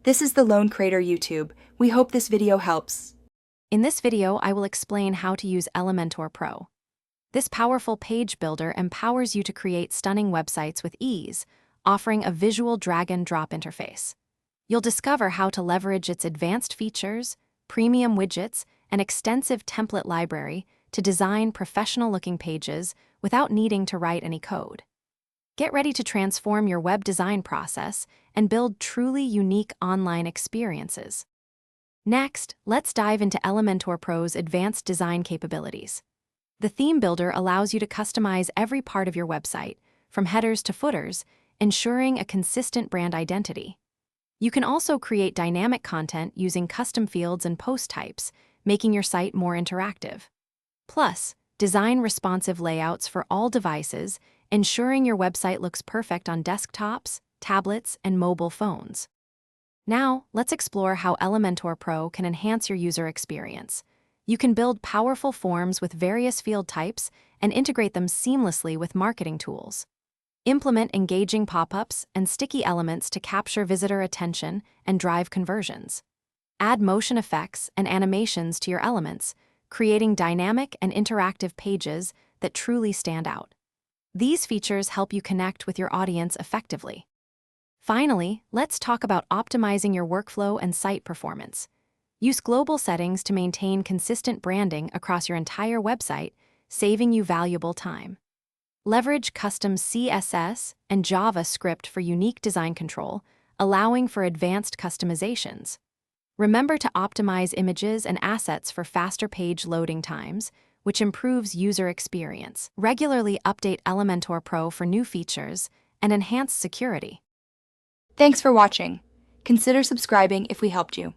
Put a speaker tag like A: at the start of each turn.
A: This is the Lone Creator YouTube. We hope this video helps.
B: In this video, I will explain how to use Elementor Pro. This powerful page builder empowers you to create stunning websites with ease, offering a visual drag-and-drop interface. You'll discover how to leverage its advanced features, premium widgets, and extensive template library to design professional-looking pages without needing to write any code. Get ready to transform your web design process and build truly unique online experiences. Next, let's dive into Elementor Pro's advanced design capabilities. The theme builder allows you to customize every part of your website, from headers to footers, ensuring a consistent brand identity. You can also create dynamic content using custom fields and post types, making your site more interactive. Plus, design responsive layouts for all devices, ensuring your website looks perfect on desktops, tablets, and mobile phones. Now, let's explore how Elementor Pro can enhance your user experience. You can build powerful forms with various field types and integrate them seamlessly with marketing tools. Implement engaging pop-ups and sticky elements to capture visitor attention and drive conversions. Add motion effects and animations to your elements, creating dynamic and interactive pages that truly stand out. These features help you connect with your audience effectively. Finally, let's talk about optimizing your workflow and site performance. Use global settings to maintain consistent branding across your entire website, saving you valuable time. Leverage custom CSS and JavaScript for unique design control, allowing for advanced customizations. Remember to optimize images and assets for faster page loading times, which improves user experience. Regularly update Elementor Pro for new features and enhance security.
A: Thanks for watching. Consider subscribing if we helped you.